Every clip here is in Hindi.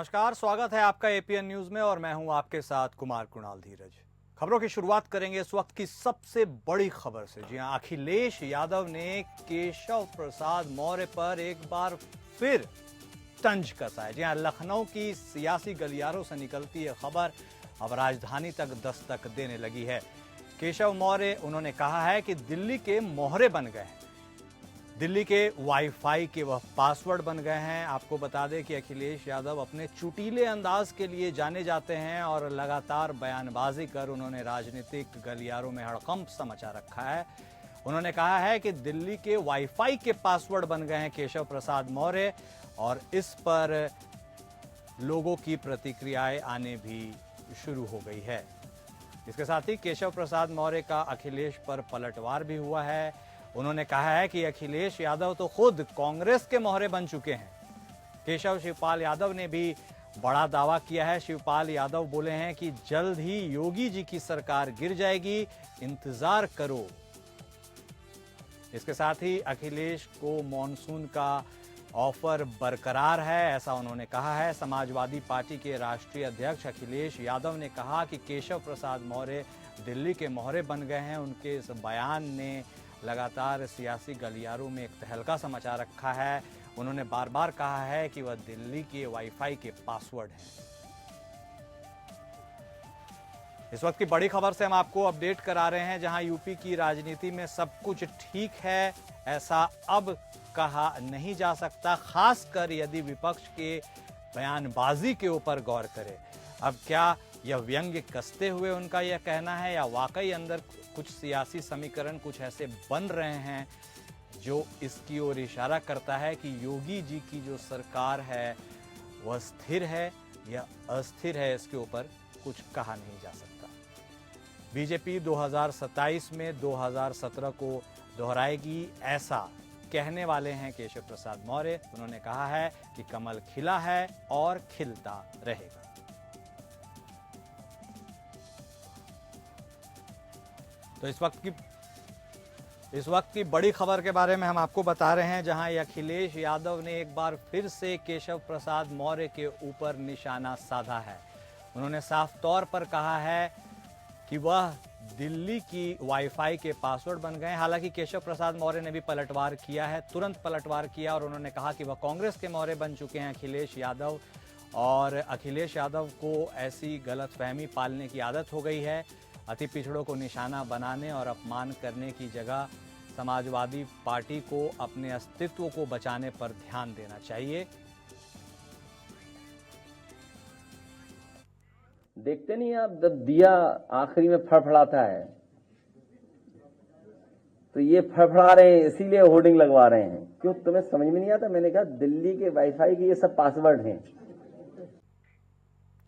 नमस्कार, स्वागत है आपका एपीएन न्यूज में और मैं हूं आपके साथ कुमार कुणाल धीरज। खबरों की शुरुआत करेंगे इस वक्त की सबसे बड़ी खबर से। जी हां, अखिलेश यादव ने केशव प्रसाद मौर्य पर एक बार फिर तंज कसा है। जी हां, लखनऊ की सियासी गलियारों से निकलती यह खबर अब राजधानी तक दस्तक देने लगी है। केशव मौर्य, उन्होंने कहा है कि दिल्ली के मोहरे बन गए हैं, दिल्ली के वाईफाई के वह पासवर्ड बन गए हैं। आपको बता दें कि अखिलेश यादव अपने चुटीले अंदाज के लिए जाने जाते हैं और लगातार बयानबाजी कर उन्होंने राजनीतिक गलियारों में हड़कंप मचा रखा है। उन्होंने कहा है कि दिल्ली के वाईफाई के पासवर्ड बन गए हैं केशव प्रसाद मौर्य, और इस पर लोगों की प्रतिक्रियाएं आने भी शुरू हो गई है। इसके साथ ही केशव प्रसाद मौर्य का अखिलेश पर पलटवार भी हुआ है। उन्होंने कहा है कि अखिलेश यादव तो खुद कांग्रेस के मोहरे बन चुके हैं। केशव शिवपाल यादव ने भी बड़ा दावा किया है। शिवपाल यादव बोले हैं कि जल्द ही योगी जी की सरकार गिर जाएगी, इंतजार करो। इसके साथ ही अखिलेश को मॉनसून का ऑफर बरकरार है, ऐसा उन्होंने कहा है। समाजवादी पार्टी के राष्ट्रीय अध्यक्ष अखिलेश यादव ने कहा कि केशव प्रसाद मौर्य दिल्ली के मोहरे बन गए हैं। उनके इस बयान ने लगातार सियासी गलियारों में एक तहलका मचा रखा है। उन्होंने बार बार कहा है कि वह दिल्ली के वाईफाई के पासवर्ड हैं। इस वक्त की बड़ी खबर से हम आपको अपडेट करा रहे हैं, जहां यूपी की राजनीति में सब कुछ ठीक है ऐसा अब कहा नहीं जा सकता, खासकर यदि विपक्ष के बयानबाजी के ऊपर गौर करें। अब क्या यह व्यंग्य कसते हुए उनका यह कहना है, या वाकई अंदर कुछ सियासी समीकरण कुछ ऐसे बन रहे हैं जो इसकी ओर इशारा करता है कि योगी जी की जो सरकार है वह स्थिर है या अस्थिर है, इसके ऊपर कुछ कहा नहीं जा सकता। बीजेपी 2027 में 2017 को दोहराएगी, ऐसा कहने वाले हैं केशव प्रसाद मौर्य। उन्होंने कहा है कि कमल खिला है और खिलता रहेगा। तो इस वक्त की बड़ी खबर के बारे में हम आपको बता रहे हैं, जहां अखिलेश यादव ने एक बार फिर से केशव प्रसाद मौर्य के ऊपर निशाना साधा है। उन्होंने साफ तौर पर कहा है कि वह दिल्ली की वाईफाई के पासवर्ड बन गए। हालांकि केशव प्रसाद मौर्य ने भी पलटवार किया है, तुरंत पलटवार किया, और उन्होंने कहा कि वह कांग्रेस के मोहरे बन चुके हैं अखिलेश यादव, और अखिलेश यादव को ऐसी गलतफहमी पालने की आदत हो गई है। अति पिछड़ों को निशाना बनाने और अपमान करने की जगह समाजवादी पार्टी को अपने अस्तित्व को बचाने पर ध्यान देना चाहिए। देखते नहीं आप, जब दिया आखिरी में फड़फड़ाता है तो ये फड़फड़ा रहे हैं, इसीलिए होर्डिंग लगवा रहे हैं। क्यों, तुम्हें समझ में नहीं आता? मैंने कहा दिल्ली के वाईफाई के ये सब पासवर्ड हैं।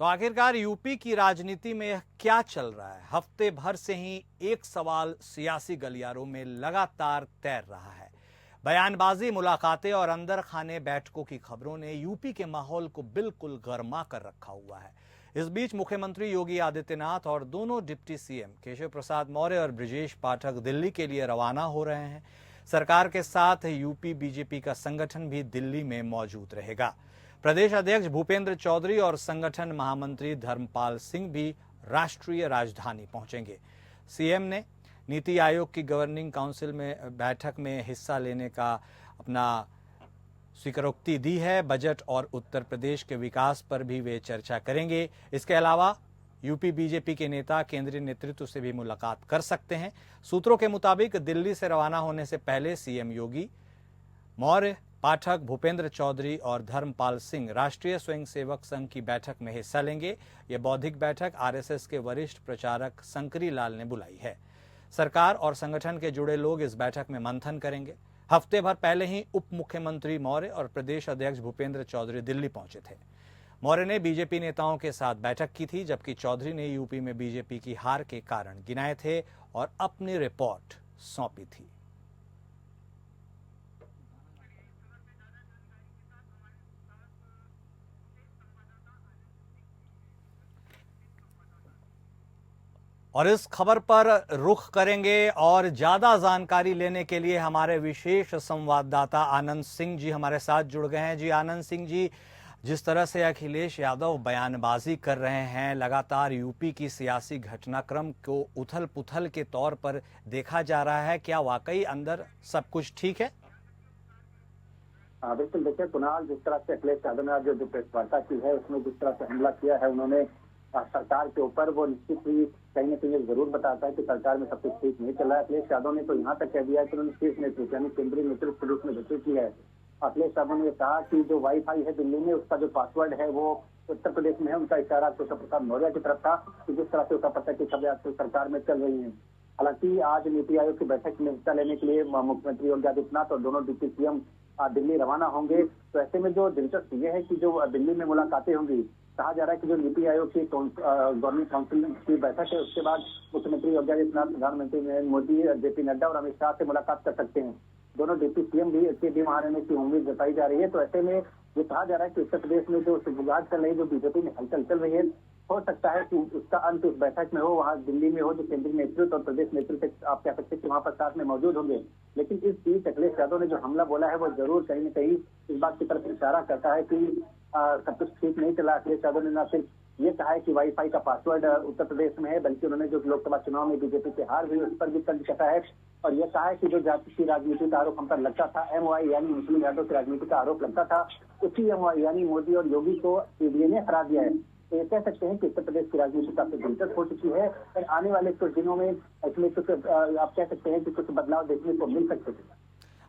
तो आखिरकार यूपी की राजनीति में यह क्या चल रहा है? हफ्ते भर से ही एक सवाल सियासी गलियारों में लगातार तैर रहा है। बयानबाजी, मुलाकातें और अंदर खाने बैठकों की खबरों ने यूपी के माहौल को बिल्कुल गर्मा कर रखा हुआ है। इस बीच मुख्यमंत्री योगी आदित्यनाथ और दोनों डिप्टी सीएम केशव प्रसाद मौर्य और ब्रजेश पाठक दिल्ली के लिए रवाना हो रहे हैं। सरकार के साथ यूपी बीजेपी का संगठन भी दिल्ली में मौजूद रहेगा। प्रदेश अध्यक्ष भूपेंद्र चौधरी और संगठन महामंत्री धर्मपाल सिंह भी राष्ट्रीय राजधानी पहुंचेंगे। सीएम ने नीति आयोग की गवर्निंग काउंसिल में बैठक में हिस्सा लेने का अपना स्वीकारोक्ति दी है। बजट और उत्तर प्रदेश के विकास पर भी वे चर्चा करेंगे। इसके अलावा यूपी बीजेपी के नेता केंद्रीय नेतृत्व से भी मुलाकात कर सकते हैं। सूत्रों के मुताबिक दिल्ली से रवाना होने से पहले सीएम योगी, मौर्य, पाठक, भूपेंद्र चौधरी और धर्मपाल सिंह राष्ट्रीय स्वयंसेवक संघ की बैठक में हिस्सा लेंगे। यह बौद्धिक बैठक आरएसएस के वरिष्ठ प्रचारक शंकरी लाल ने बुलाई है। सरकार और संगठन के जुड़े लोग इस बैठक में मंथन करेंगे। हफ्ते भर पहले ही उप मुख्यमंत्री मौर्य और प्रदेश अध्यक्ष भूपेंद्र चौधरी दिल्ली पहुंचे थे। मौर्य ने बीजेपी नेताओं के साथ बैठक की थी, जबकि चौधरी ने यूपी में बीजेपी की हार के कारण गिनाए थे और अपनी रिपोर्ट सौंपी थी। और इस खबर पर रुख करेंगे और ज्यादा जानकारी लेने के लिए हमारे विशेष संवाददाता आनंद सिंह जी हमारे साथ जुड़ गए हैं। जी आनंद सिंह जी, जिस तरह से अखिलेश यादव बयानबाजी कर रहे हैं, लगातार यूपी की सियासी घटनाक्रम को उथल पुथल के तौर पर देखा जा रहा है, क्या वाकई अंदर सब कुछ ठीक है? बिल्कुल। देखिए कुणाल, जिस तरह से अखिलेश यादव ने आज जो प्रेस वार्ता की है उसमें जिस तरह से हमला किया है उन्होंने सरकार के ऊपर, वो निश्चित ही कहीं न कहीं जरूर बताता है कि सरकार में सब कुछ ठीक नहीं चल रहा है। अखिलेश यादव ने तो यहाँ तक कह दिया है कि उन्होंने शीर्ष नेतृत्व यानी केंद्रीय नेतृत्व के रूप में घोषित की है। अखिलेश यादव ने कहा कि जो वाईफाई है दिल्ली में, उसका जो पासवर्ड है वो उत्तर प्रदेश में है। उनका इशारा केशव प्रसाद मौर्य की तरफ था कि जिस तरह से उसका पता की खबरें आजकल सरकार में चल रही है। हालांकि आज नीति आयोग की बैठक में हिस्सा लेने के लिए मुख्यमंत्री योगी आदित्यनाथ और दोनों डिप्टी सीएम दिल्ली रवाना होंगे। तो ऐसे में जो दिलचस्प ये है कि जो दिल्ली में मुलाकातें होंगी, कहा जा रहा है कि जो नीति आयोग की गवर्निंग काउंसिल की बैठक है उसके बाद मुख्यमंत्री योगी आदित्यनाथ, प्रधानमंत्री नरेंद्र मोदी, जेपी नड्डा और अमित शाह से मुलाकात कर सकते हैं। दोनों डिप्टी सीएम भी वहां रहने की उम्मीद जताई जा रही है। तो ऐसे में ये कहा जा रहा है कि उत्तर प्रदेश में जो सुगबुगाहट चल रही है, जो बीजेपी में हलचल चल रही है, हो सकता है कि उसका अंत उस बैठक में हो, वहाँ दिल्ली में हो, जो केंद्रीय नेतृत्व और प्रदेश नेतृत्व आप कह सकते हैं कि वहाँ पर साथ में मौजूद होंगे। लेकिन इस बीच अखिलेश यादव ने जो हमला बोला है वो जरूर कहीं न कहीं इस बात की तरफ इशारा करता है कि सब कुछ ठीक नहीं चला। अखिलेश यादव ने न सिर्फ ये कहा है कि वाईफाई का पासवर्ड उत्तर प्रदेश में है, बल्कि उन्होंने जो लोकसभा चुनाव में बीजेपी की हार हुई उस पर भी तंज कसा है और यह कहा है कि जो जाति की राजनीति का आरोप हम पर लगता था, एमवाई यानी मुस्लिम यादव की राजनीति का आरोप लगता था, उसी एमवाई यानी मोदी और योगी को ईडीए ने हरा दिया है। तो ये कह सकते हैं कि उत्तर प्रदेश की राजनीति काफी दिलचस्प हो चुकी है और आने वाले कुछ दिनों में इसमें कुछ आप कह सकते हैं कि कुछ बदलाव देखने को मिल सकते हैं।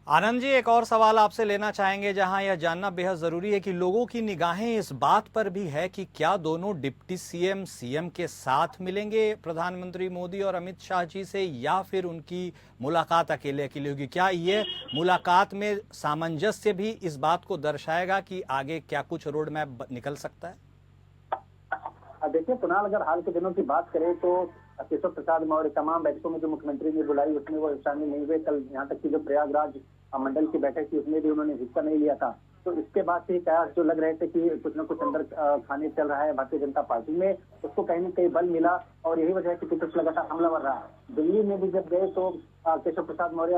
आनंद जी, एक और सवाल आपसे लेना चाहेंगे, जहां यह जानना बेहद जरूरी है कि लोगों की निगाहें इस बात पर भी है कि क्या दोनों डिप्टी सीएम के साथ मिलेंगे प्रधानमंत्री मोदी और अमित शाह जी से, या फिर उनकी मुलाकात अकेले अकेले होगी? क्या ये मुलाकात में सामंजस्य भी इस बात को दर्शाएगा कि आगे क्या कुछ रोड मैप निकल सकता है? देखिए कुणाल, अगर हाल के दिनों की बात करें तो केशव प्रसाद मौर्य तमाम बैठकों में जो मुख्यमंत्री ने बुलाई उसमें वो शामिल नहीं हुए। कल यहाँ तक कि जो प्रयागराज मंडल की बैठक थी उसमें भी उन्होंने हिस्सा नहीं लिया था। तो इसके बाद से कयास जो लग रहे थे कि कुछ न कुछ अंदर खाने चल रहा है भारतीय जनता पार्टी में, उसको कहीं न कहीं बल मिला और यही वजह है कि कुछ लगातार हमलावर रहा है। दिल्ली में भी जब गए तो केशव प्रसाद मौर्य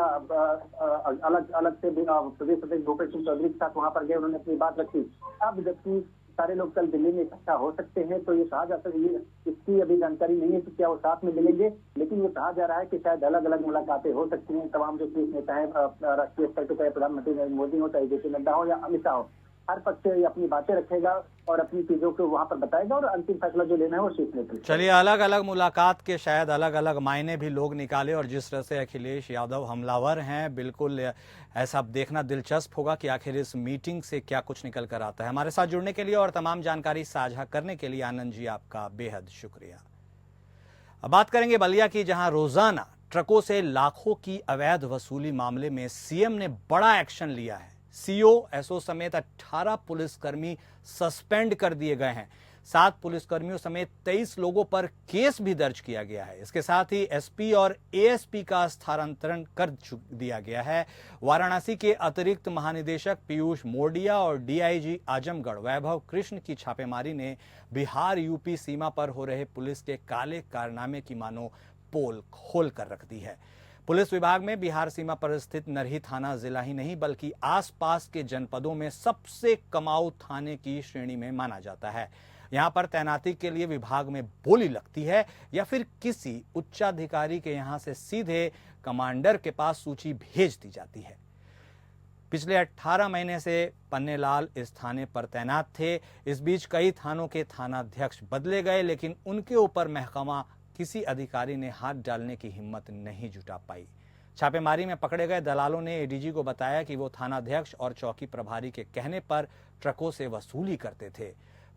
अलग से प्रदेश अध्यक्ष भूपेश सिंह चौधरी के साथ वहां पर गए, उन्होंने अपनी बात रखी। अब जबकि सारे लोग कल दिल्ली में इकट्ठा हो सकते हैं तो ये कहा जाता है, ये इसकी अभी जानकारी नहीं है कि क्या वो साथ में मिलेंगे, लेकिन ये कहा जा रहा है कि शायद अलग अलग मुलाकातें हो सकती हैं। तमाम जो शीर्ष नेता हैं राष्ट्रीय स्तर पर, चाहे प्रधानमंत्री नरेंद्र मोदी हो, चाहे जेपी नड्डा हो या अमित शाह हो, हर पक्ष अपनी बातें रखेगा और अपनी चीजों को वहां पर बताएगा और अंतिम फैसला जो लेना है वो शीर्ष नेतृत्व। चलिए, अलग अलग मुलाकात के शायद अलग अलग मायने भी लोग निकाले, और जिस तरह से अखिलेश यादव हमलावर हैं, बिल्कुल ऐसा देखना दिलचस्प होगा कि आखिर इस मीटिंग से क्या कुछ निकल कर आता है। हमारे साथ जुड़ने के लिए और तमाम जानकारी साझा करने के लिए आनंद जी आपका बेहद शुक्रिया। अब बात करेंगे बलिया की, जहां रोजाना ट्रकों से लाखों की अवैध वसूली मामले में सीएम ने बड़ा एक्शन लिया है। सीओ, एसओ समेत 18 पुलिसकर्मी सस्पेंड कर दिए गए हैं। 7 पुलिसकर्मियों समेत 23 लोगों पर केस भी दर्ज किया गया है। इसके साथ ही एसपी और एएसपी का स्थानांतरण कर दिया गया है। वाराणसी के अतिरिक्त महानिदेशक पीयूष मोडिया और डीआईजी आजमगढ़ वैभव कृष्ण की छापेमारी ने बिहार यूपी सीमा पर हो रहे पुलिस के काले कारनामे की मानो पोल खोल कर रख दी है। पुलिस विभाग में बिहार सीमा पर स्थित नरही थाना जिला ही नहीं बल्कि आसपास के जनपदों में सबसे कमाऊ थाने की श्रेणी में माना जाता है। यहां पर तैनाती के लिए विभाग में बोली लगती है या फिर किसी उच्चाधिकारी के यहां से सीधे कमांडर के पास सूची भेज दी जाती है। पिछले 18 महीने से पन्नेलाल इस थाने पर तैनात थे। इस बीच कई थानों के थानाध्यक्ष बदले गए, लेकिन उनके ऊपर महकमा किसी अधिकारी ने हाथ डालने की हिम्मत नहीं जुटा पाई। छापेमारी में पकड़े गए दलालों ने एडीजी को बताया कि वो थानाध्यक्ष और चौकी प्रभारी के कहने पर ट्रकों से वसूली करते थे।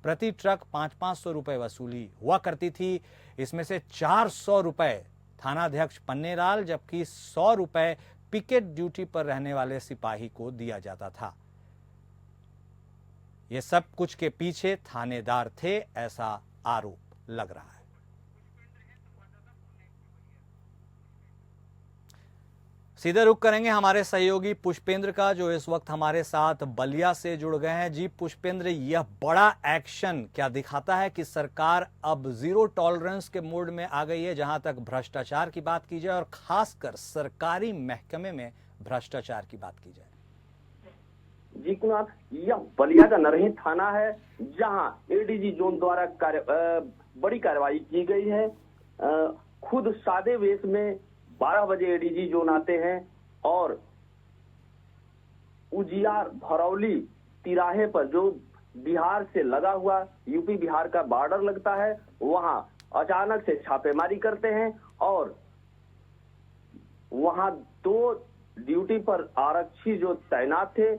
प्रति ट्रक 500-500 रुपए वसूली हुआ करती थी। इसमें से 400 रुपए थानाध्यक्ष पन्नेलाल जबकि 100 रुपए पिकेट ड्यूटी पर रहने वाले सिपाही को दिया जाता था। ये सब कुछ के पीछे थानेदार थे, ऐसा आरोप लग रहा है। सीधे रुख करेंगे हमारे सहयोगी पुष्पेंद्र का, जो इस वक्त हमारे साथ बलिया से जुड़ गए हैं। जी पुष्पेंद्र, यह बड़ा एक्शन क्या दिखाता है कि सरकार अब जीरो टॉलरेंस के मोड में आ गई है जहां तक भ्रष्टाचार की बात की जाए और खासकर सरकारी महकमे में भ्रष्टाचार की बात की जाए? जी कुमार, यह बलिया का नरही थाना है जहां एडीजी जोन द्वारा बड़ी कार्रवाई की गई है। खुद सादे वेश में 12 बजे एडीजी जोन आते हैं और उजियार भरौली तिराहे पर जो बिहार से लगा हुआ यूपी बिहार का बॉर्डर लगता है, वहां अचानक से छापेमारी करते हैं और वहां 2 ड्यूटी पर आरक्षी जो तैनात थे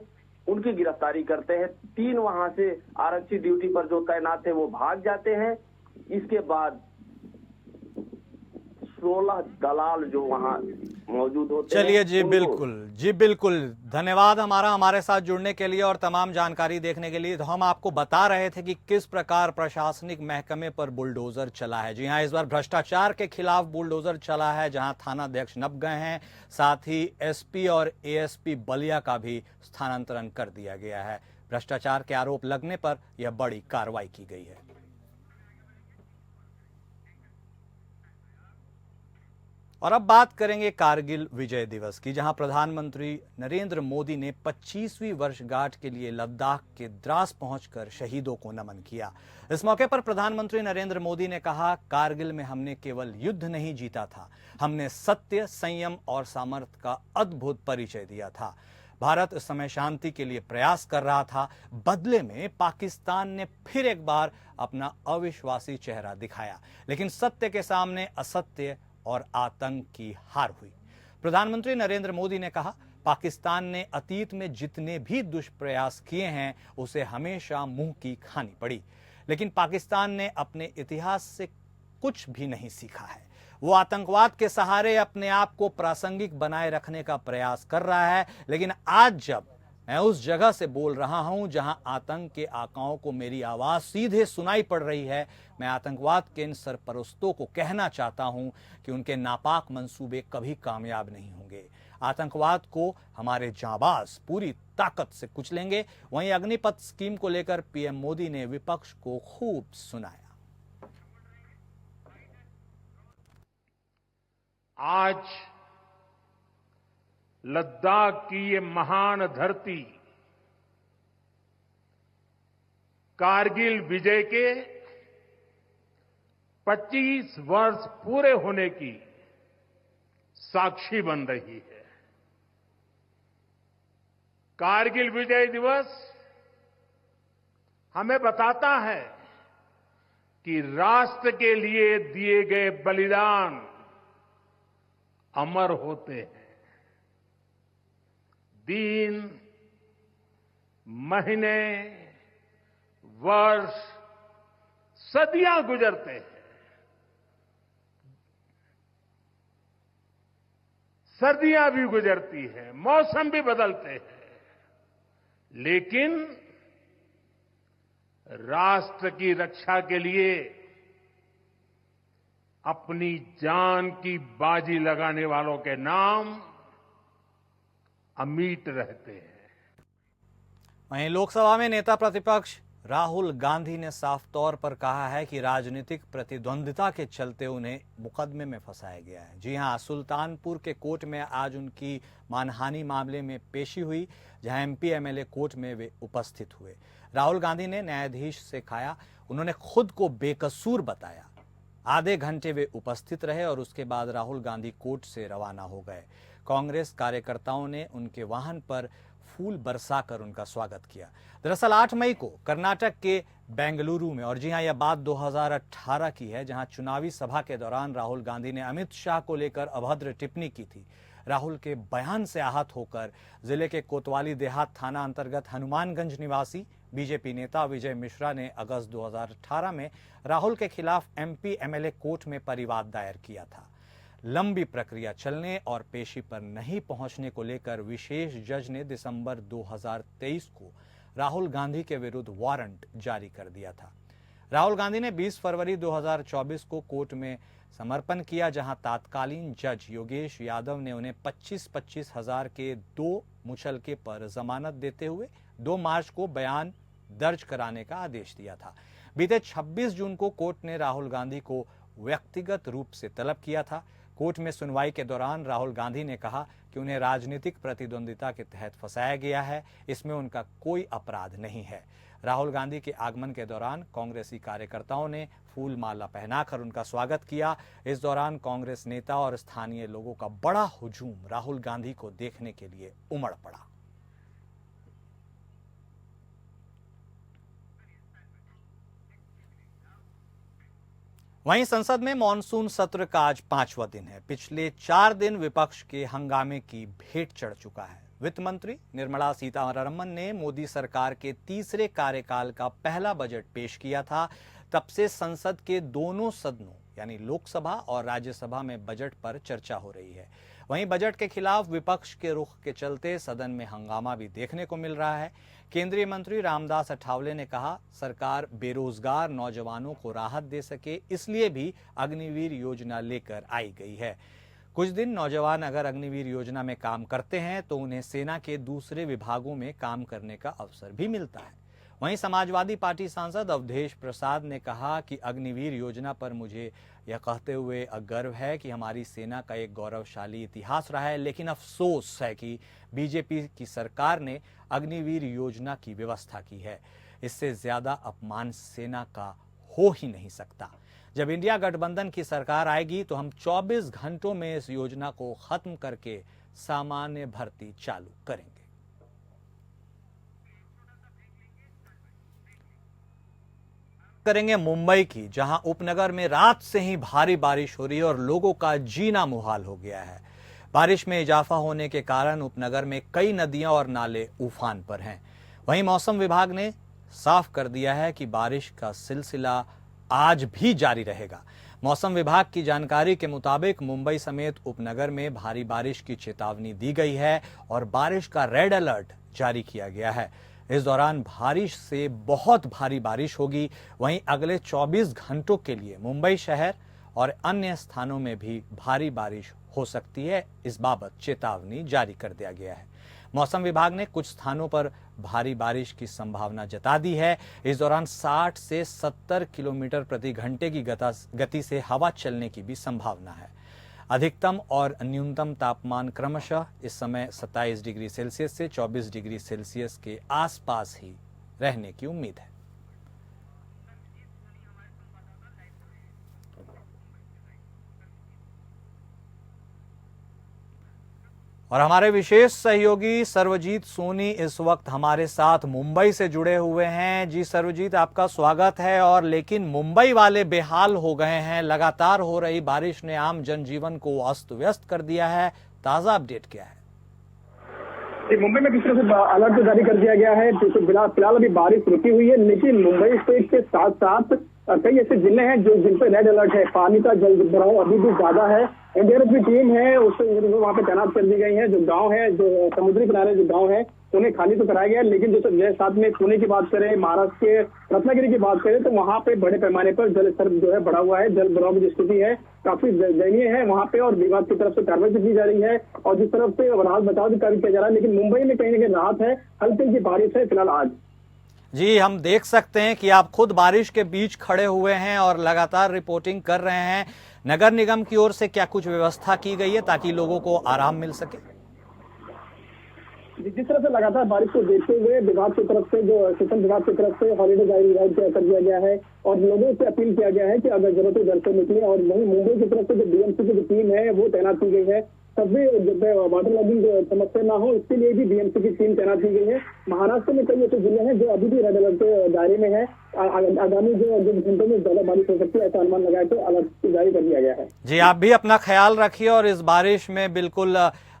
उनकी गिरफ्तारी करते हैं। 3 वहां से आरक्षी ड्यूटी पर जो तैनात थे वो भाग जाते हैं। इसके बाद 16 दलाल जो वहां मौजूद होते हैं। चलिए जी बिल्कुल धन्यवाद हमारे साथ जुड़ने के लिए और तमाम जानकारी देखने के लिए। तो हम आपको बता रहे थे कि किस प्रकार प्रशासनिक महकमे पर बुलडोजर चला है। जी हाँ, इस बार भ्रष्टाचार के खिलाफ बुलडोजर चला है, जहां थानाध्यक्ष नप गए हैं, साथ ही एसपी और एएसपी बलिया का भी स्थानांतरण कर दिया गया है। भ्रष्टाचार के आरोप लगने पर यह बड़ी कार्रवाई की गई है। और अब बात करेंगे कारगिल विजय दिवस की, जहां प्रधानमंत्री नरेंद्र मोदी ने 25वीं वर्षगांठ के लिए लद्दाख के द्रास पहुंचकर शहीदों को नमन किया। इस मौके पर प्रधानमंत्री नरेंद्र मोदी ने कहा, कारगिल में हमने केवल युद्ध नहीं जीता था, हमने सत्य, संयम और सामर्थ्य का अद्भुत परिचय दिया था। भारत इस समय शांति के लिए प्रयास कर रहा था, बदले में पाकिस्तान ने फिर एक बार अपना अविश्वासी चेहरा दिखाया, लेकिन सत्य के सामने असत्य और आतंक की हार हुई। प्रधानमंत्री नरेंद्र मोदी ने कहा, पाकिस्तान ने अतीत में जितने भी दुष्प्रयास किए हैं उसे हमेशा मुंह की खानी पड़ी, लेकिन पाकिस्तान ने अपने इतिहास से कुछ भी नहीं सीखा है। वो आतंकवाद के सहारे अपने आप को प्रासंगिक बनाए रखने का प्रयास कर रहा है। लेकिन आज जब मैं उस जगह से बोल रहा हूं जहां आतंक के आकाओं को मेरी आवाज सीधे सुनाई पड़ रही है, मैं आतंकवाद के इन सरपरस्तों को कहना चाहता हूं कि उनके नापाक मंसूबे कभी कामयाब नहीं होंगे। आतंकवाद को हमारे जांबाज पूरी ताकत से कुचलेंगे। वहीं अग्निपथ स्कीम को लेकर पीएम मोदी ने विपक्ष को खूब सुनाया। आज लद्दाख की ये महान धरती कारगिल विजय के 25 वर्ष पूरे होने की साक्षी बन रही है। कारगिल विजय दिवस हमें बताता है कि राष्ट्र के लिए दिए गए बलिदान अमर होते हैं। दिन, महीने, वर्ष, सदियां गुजरते हैं, सर्दियां भी गुजरती हैं, मौसम भी बदलते हैं, लेकिन राष्ट्र की रक्षा के लिए अपनी जान की बाजी लगाने वालों के नाम अमिट रहते हैं। वहीं लोकसभा में नेता प्रतिपक्ष राहुल गांधी ने साफ तौर पर कहा है कि राजनीतिक प्रतिद्वंदिता के चलते उन्हें मुकदमे में फंसाया गया है। जी हां, सुल्तानपुर के कोर्ट में आज उनकी मानहानि मामले में पेशी हुई, जहां एमपी एमएलए कोर्ट में वे उपस्थित हुए। राहुल गांधी ने न्यायाधीश से कहा, उन्होंने खुद को बेकसूर बताया। आधे घंटे वे उपस्थित रहे और उसके बाद राहुल गांधी कोर्ट से रवाना हो गए। कांग्रेस कार्यकर्ताओं ने उनके वाहन पर फूल बरसाकर उनका स्वागत किया। दरअसल 8 मई को कर्नाटक के बेंगलुरु में, और जी हां, यह बात 2018 की है, जहां चुनावी सभा के दौरान राहुल गांधी ने अमित शाह को लेकर अभद्र टिप्पणी की थी। राहुल के बयान से आहत होकर जिले के कोतवाली देहात थाना अंतर्गत हनुमानगंज निवासी बीजेपी नेता विजय मिश्रा ने अगस्त 2018 में राहुल के खिलाफ एमपी एमएलए कोर्ट में परिवाद दायर किया था। लंबी प्रक्रिया चलने और पेशी पर नहीं पहुंचने को लेकर विशेष जज ने दिसंबर 2023 को राहुल गांधी के विरुद्ध वारंट जारी कर दिया था। राहुल गांधी ने 20 फरवरी 2024 को कोर्ट में समर्पण किया, जहां तत्कालीन जज योगेश यादव ने उन्हें 25-25 हजार के 2 मुचलके पर जमानत देते हुए 2 मार्च को बयान दर्ज कराने का आदेश दिया था। बीते 26 जून को कोर्ट ने राहुल गांधी को व्यक्तिगत रूप से तलब किया था। कोर्ट में सुनवाई के दौरान राहुल गांधी ने कहा कि उन्हें राजनीतिक प्रतिद्वंदिता के तहत फंसाया गया है, इसमें उनका कोई अपराध नहीं है। राहुल गांधी के आगमन के दौरान कांग्रेसी कार्यकर्ताओं ने फूल माला पहनाकर उनका स्वागत किया। इस दौरान कांग्रेस नेता और स्थानीय लोगों का बड़ा हुजूम राहुल गांधी को देखने के लिए उमड़ पड़ा। वहीं संसद में मॉनसून सत्र का आज 5वां दिन है। पिछले 4 दिन विपक्ष के हंगामे की भेंट चढ़ चुका है। वित्त मंत्री निर्मला सीतारमण ने मोदी सरकार के तीसरे कार्यकाल का पहला बजट पेश किया था। तब से संसद के दोनों सदनों यानी लोकसभा और राज्यसभा में बजट पर चर्चा हो रही है। वहीं बजट के खिलाफ विपक्ष के रुख के चलते सदन में हंगामा भी देखने को मिल रहा है। केंद्रीय मंत्री रामदास अठावले ने कहा, सरकार बेरोजगार नौजवानों को राहत दे सके इसलिए भी अग्निवीर योजना लेकर आई गई है। कुछ दिन नौजवान अगर अग्निवीर योजना में काम करते हैं तो उन्हें सेना के दूसरे विभागों में काम करने का अवसर भी मिलता है। वहीं समाजवादी पार्टी सांसद अवधेश प्रसाद ने कहा कि अग्निवीर योजना पर मुझे यह कहते हुए गर्व है कि हमारी सेना का एक गौरवशाली इतिहास रहा है, लेकिन अफसोस है कि बीजेपी की सरकार ने अग्निवीर योजना की व्यवस्था की है। इससे ज्यादा अपमान सेना का हो ही नहीं सकता। जब इंडिया गठबंधन की सरकार आएगी तो हम 24 घंटों में इस योजना को खत्म करके सामान्य भर्ती चालू करेंगे। करेंगे मुंबई की, जहां उपनगर में रात से ही भारी बारिश हो रही है और लोगों का जीना मुहाल हो गया है। बारिश में इजाफा होने के कारण उपनगर में कई नदियां और नाले उफान पर हैं। वहीं मौसम विभाग ने साफ कर दिया है कि बारिश का सिलसिला आज भी जारी रहेगा। मौसम विभाग की जानकारी के मुताबिक मुंबई समेत उपनगर में भारी बारिश की चेतावनी दी गई है और बारिश का रेड अलर्ट जारी किया गया है। इस दौरान बारिश से बहुत भारी बारिश होगी। वहीं अगले 24 घंटों के लिए मुंबई शहर और अन्य स्थानों में भी भारी बारिश हो सकती है। इस बाबत चेतावनी जारी कर दिया गया है। मौसम विभाग ने कुछ स्थानों पर भारी बारिश की संभावना जता दी है। इस दौरान 60 से 70 किलोमीटर प्रति घंटे की गति से हवा चलने की भी संभावना है। अधिकतम और न्यूनतम तापमान क्रमशः इस समय 27 डिग्री सेल्सियस से 24 डिग्री सेल्सियस के आसपास ही रहने की उम्मीद है। और हमारे विशेष सहयोगी सर्वजीत सोनी इस वक्त हमारे साथ मुंबई से जुड़े हुए हैं। जी सर्वजीत, आपका स्वागत है। और लेकिन मुंबई वाले बेहाल हो गए हैं। लगातार हो रही बारिश ने आम जनजीवन को अस्त व्यस्त कर दिया है। ताजा अपडेट क्या है? मुंबई में किस तरह से अलर्ट जारी कर दिया गया है। फिलहाल अभी बारिश रुकी हुई है, लेकिन मुंबई स्टेट के साथ साथ कई ऐसे जिले हैं जिन पर रेड अलर्ट है। पानी का जल भराव अभी भी ज्यादा है। एनडीआरएफ की टीम है उससे वहां पे तैनात कर दी गई है। जो गांव है, जो समुद्री किनारे जो गांव है, उन्हें खाली तो कराया गया है, लेकिन जैसे साथ में पुणे की बात करें, महाराष्ट्र के रत्नागिरी की बात करें तो वहां पे बड़े पैमाने पर जल स्तर जो है बढ़ा हुआ है। जल भराव की स्थिति है काफी दयनीय है वहां पे और विभाग की तरफ से कार्रवाई की जा रही है और जिस तरफ से राहत बचाव भी कार्य किया जा रहा है। लेकिन मुंबई में कहीं ना कहीं राहत है, हल्की हल्की बारिश है फिलहाल आज। जी, हम देख सकते हैं कि आप खुद बारिश के बीच खड़े हुए हैं और लगातार रिपोर्टिंग कर रहे हैं। नगर निगम की ओर से क्या कुछ व्यवस्था की गई है ताकि लोगों को आराम मिल सके? जिस तरह से लगातार बारिश को देखते हुए विभाग की तरफ से, जो शिक्षण विभाग की तरफ से हॉलीडे जारी कर दिया गया है और लोगों से अपील किया गया है कि अगर जरूरत हो घर से निकले। और वहीं मुंबई की तरफ से जो बीएमसी की जो टीम है वो तैनात की गई है। तभी वाटर लॉगिंग समस्या ना हो इसके लिए भी बीएमसी की टीम तैनात की गई है। महाराष्ट्र में कई ऐसे जिले हैं जो अभी भी रेड अलर्ट के दायरे में है। आगामी जो घंटों में ज्यादा बारिश हो सकती है ऐसा अनुमान लगाया तो अलर्ट जारी कर दिया गया है। जी, आप भी अपना ख्याल रखिए और इस बारिश में बिल्कुल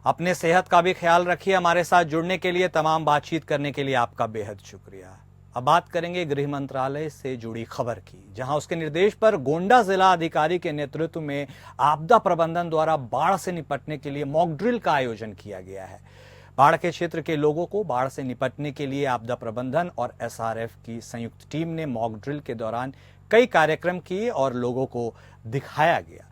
अपने सेहत का भी ख्याल रखिए। हमारे साथ जुड़ने के लिए, तमाम बातचीत करने के लिए आपका बेहद शुक्रिया। अब बात करेंगे गृह मंत्रालय से जुड़ी खबर की, जहां उसके निर्देश पर गोंडा जिला अधिकारी के नेतृत्व में आपदा प्रबंधन द्वारा बाढ़ से निपटने के लिए मॉक ड्रिल का आयोजन किया गया है। बाढ़ के क्षेत्र के लोगों को बाढ़ से निपटने के लिए आपदा प्रबंधन और एसआरएफ की संयुक्त टीम ने मॉक ड्रिल के दौरान कई कार्यक्रम किए और लोगों को दिखाया गया।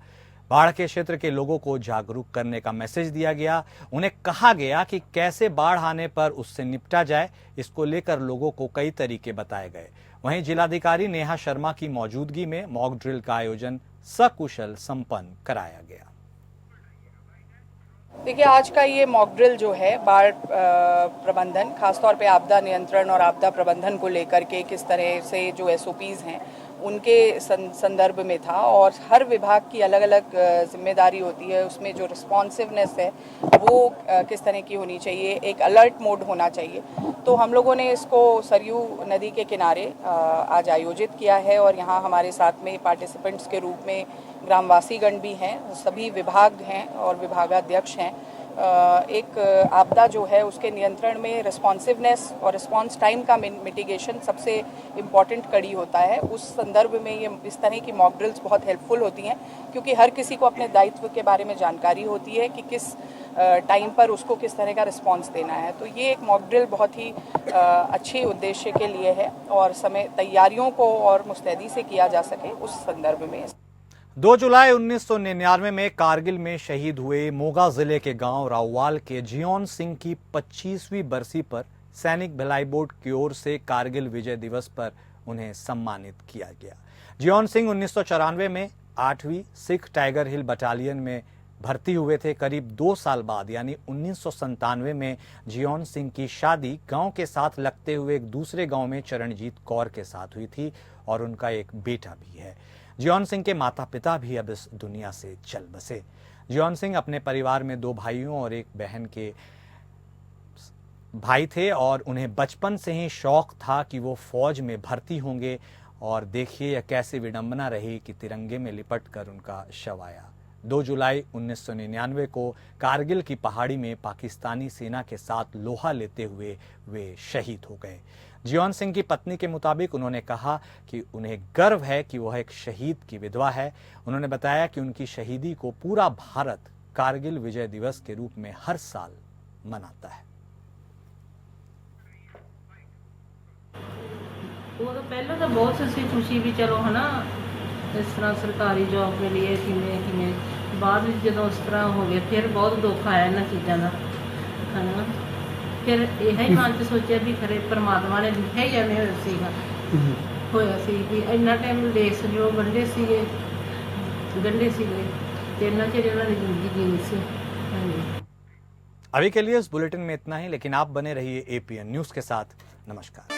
बाढ़ के क्षेत्र के लोगों को जागरूक करने का मैसेज दिया गया। उन्हें कहा गया कि कैसे बाढ़ आने पर उससे निपटा जाए। इसको लेकर लोगों को कई तरीके बताए गए। वहीं जिलाधिकारी नेहा शर्मा की मौजूदगी में मॉक ड्रिल का आयोजन सकुशल संपन्न कराया गया। देखिए, आज का ये मॉक ड्रिल जो है बाढ़ प्रबंधन, खासतौर पे आपदा नियंत्रण और आपदा प्रबंधन को लेकर के किस तरह से जो SOPs हैं उनके संदर्भ में था। और हर विभाग की अलग अलग जिम्मेदारी होती है, उसमें जो रिस्पॉन्सिवनेस है वो किस तरह की होनी चाहिए, एक अलर्ट मोड होना चाहिए। तो हम लोगों ने इसको सरयू नदी के किनारे आज आयोजित किया है और यहाँ हमारे साथ में पार्टिसिपेंट्स के रूप में ग्रामवासीगण भी हैं, सभी विभाग हैं और विभागाध्यक्ष हैं। एक आपदा जो है उसके नियंत्रण में रिस्पॉन्सिवनेस और रिस्पॉन्स टाइम का मिटिगेशन सबसे इम्पॉर्टेंट कड़ी होता है। उस संदर्भ में ये इस तरह की मॉक ड्रिल्स बहुत हेल्पफुल होती हैं, क्योंकि हर किसी को अपने दायित्व के बारे में जानकारी होती है कि किस टाइम पर उसको किस तरह का रिस्पॉन्स देना है। तो ये एक मॉक ड्रिल बहुत ही अच्छे उद्देश्य के लिए है और समय तैयारियों को और मुस्तैदी से किया जा सके उस संदर्भ में। 2 जुलाई 1999 में कारगिल में शहीद हुए मोगा जिले के गांव राववाल के जियोन सिंह की 25वीं बरसी पर सैनिक भिलाई बोर्ड की ओर से कारगिल विजय दिवस पर उन्हें सम्मानित किया गया। जियोन सिंह 1994 में 8वीं सिख टाइगर हिल बटालियन में भर्ती हुए थे। करीब 2 साल बाद यानी 1997 में जियोन सिंह की शादी गांव के साथ लगते हुए एक दूसरे गांव में चरणजीत कौर के साथ हुई थी और उनका एक बेटा भी है। जियोन सिंह के माता पिता भी अब इस दुनिया से चल बसे। जियोन सिंह अपने परिवार में 2 भाइयों और एक बहन के भाई थे और उन्हें बचपन से ही शौक था कि वो फौज में भर्ती होंगे। और देखिए यह कैसी विडंबना रही कि तिरंगे में लिपटकर उनका शव आया। 2 जुलाई 1999 को कारगिल की पहाड़ी में पाकिस्तानी सेना के साथ लोहा लेते हुए वे शहीद हो गए। जियोन सिंह की पत्नी के मुताबिक उन्होंने कहा कि उन्हें गर्व है कि वह एक शहीद की विधवा है। उन्होंने बताया कि उनकी शहीदी को पूरा भारत कारगिल विजय दिवस के रूप में हर साल मनाता है। वो तो पहले तो बहुत सी खुशी भी चलो है ना, इस तरह सरकारी जॉब मिली है किमें बाद में जो इस तरह हो गया फिर बहुत दुख आया इन्होंने चीज़ों का है ना। फिर यही मन च सोचा भी खरे परमात्मा ने लिखा ही जाने होया सी भी इन्ना टाइम देश जो गंढे सीगे तो इन्ना चिर इन्होंने जिंदगी जीनी सी। अभी के लिए इस बुलेटिन में इतना ही, लेकिन आप बने रहिए APN न्यूज़ के साथ। नमस्कार।